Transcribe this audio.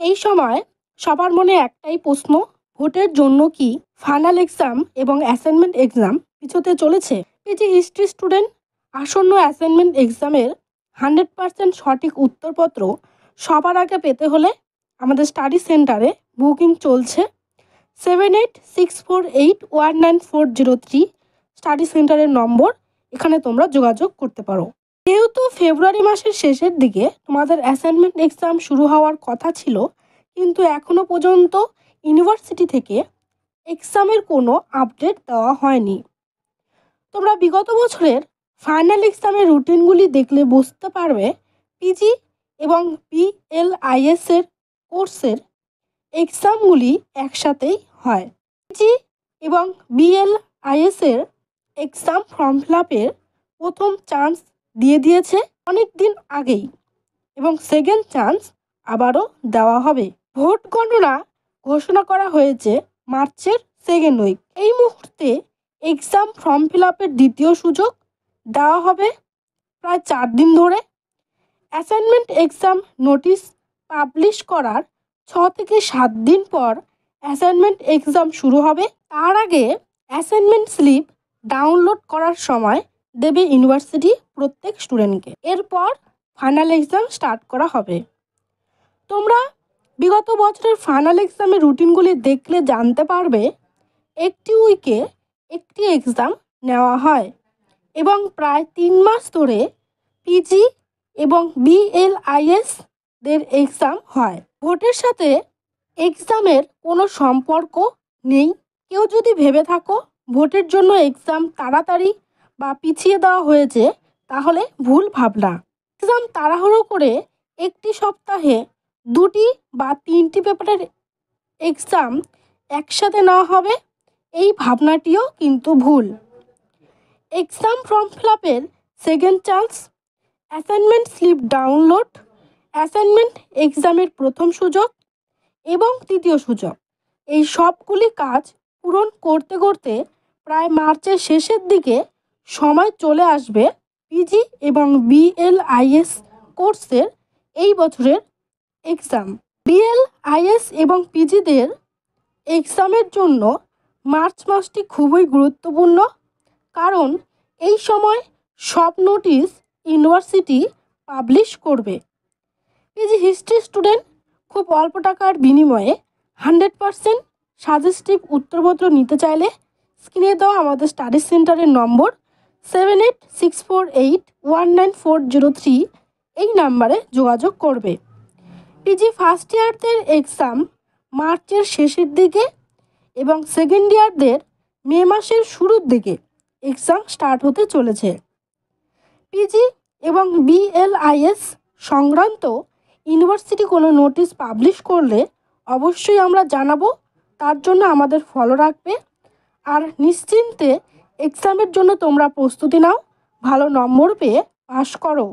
এই সময় সবার মনে একটাই প্রশ্ন, ভোটের জন্য কি ফাইনাল এক্সাম এবং অ্যাসাইনমেন্ট এক্সাম পিছোতে চলেছে? পিজি হিস্ট্রি স্টুডেন্ট আসন্ন অ্যাসাইনমেন্ট এক্সামের 100% সঠিক উত্তরপত্র সবার আগে পেতে হলে আমাদের স্টাডি সেন্টারে বুকিং চলছে। 7864819403 স্টাডি সেন্টারের নম্বর, এখানে তোমরা যোগাযোগ করতে পারো। যেহেতু ফেব্রুয়ারি মাসের শেষের দিকে তোমাদের অ্যাসাইনমেন্ট এক্সাম শুরু হওয়ার কথা ছিল, কিন্তু এখনও পর্যন্ত ইউনিভার্সিটি থেকে এক্সামের কোনো আপডেট দেওয়া হয়নি। তোমরা বিগত বছরের ফাইনাল এক্সামের রুটিনগুলি দেখলে বুঝতে পারবে পিজি এবং বিএলআইএস এর কোর্সের এক্সামগুলি একসাথেই হয়। পিজি এবং বিএলআইএস এর এক্সাম ফর্ম ফিল আপের প্রথম চান্স দিয়ে দিয়েছে অনেক দিন আগেই, এবং সেকেন্ড চান্স আবারও দেওয়া হবে। ভোট গণনা ঘোষণা করা হয়েছে মার্চের সেকেন্ড উইক। এই মুহূর্তে এক্সাম ফর্ম ফিল আপের দ্বিতীয় সুযোগ দেওয়া হবে প্রায় 4 দিন ধরে। অ্যাসাইনমেন্ট এক্সাম নোটিশ পাবলিশ করার 6 থেকে 7 দিন পর অ্যাসাইনমেন্ট এক্সাম শুরু হবে। তার আগে অ্যাসাইনমেন্ট স্লিপ ডাউনলোড করার সময় দেবে ইউনিভার্সিটি প্রত্যেক স্টুডেন্টকে। এরপর ফাইনাল এক্সাম স্টার্ট করা হবে। তোমরা বিগত বছরের ফাইনাল এক্সামের রুটিনগুলি দেখলে জানতে পারবে একটি উইকে একটি এক্সাম নেওয়া হয় এবং প্রায় 3 মাস ধরে পিজি এবং বিএলআইএস দের এক্সাম হয়। ভোটের সাথে এক্সামের কোনো সম্পর্ক নেই। কেউ যদি ভেবে থাকো ভোটের জন্য এক্সাম তাড়াতাড়ি বা পিছিয়ে দেওয়া হয়েছে, তাহলে ভুল ভাবনা। এক্সাম তাড়াহুড়ো করে একটি সপ্তাহে 2টি বা 3টি পেপারের এক্সাম একসাথে নেওয়া হবে, এই ভাবনাটিও কিন্তু ভুল। এক্সাম ফর্ম ফিল আপের second chance, assignment slip download, assignment এক্সামের প্রথম সুযোগ এবং তৃতীয় সুযোগ, এই সবগুলি কাজ পূরণ করতে করতে প্রায় মার্চের শেষের দিকে সময় চলে আসবে পিজি এবং বিএলআইএস কোর্সের এই বছরের এক্সাম। বিএলআইএস এবং পিজিদের এক্সামের জন্য মার্চ মাসটি খুবই গুরুত্বপূর্ণ, কারণ এই সময় সব নোটিশ ইউনিভার্সিটি পাবলিশ করবে। পিজি হিস্ট্রি স্টুডেন্ট খুব অল্প টাকার বিনিময়ে 100% সাজেস্টিভ উত্তরপত্র নিতে চাইলে স্ক্রিনে দেওয়া আমাদের স্টাডি সেন্টারের নম্বর 7864819403 এই নাম্বারে যোগাযোগ করবে। পিজি ফার্স্ট ইয়ারদের এক্সাম মার্চের শেষের দিকে এবং সেকেন্ড ইয়ারদের মে মাসের শুরুর দিকে এক্সাম স্টার্ট হতে চলেছে। পিজি এবং বিএলআইএস সংক্রান্ত ইউনিভার্সিটি কোনো নোটিশ পাবলিশ করলে অবশ্যই আমরা জানাবো, তার জন্য আমাদের ফলো রাখবে। আর নিশ্চিন্তে এক্সামের জন্য তোমরা প্রস্তুতি নাও, ভালো নম্বর পেয়ে পাস করো।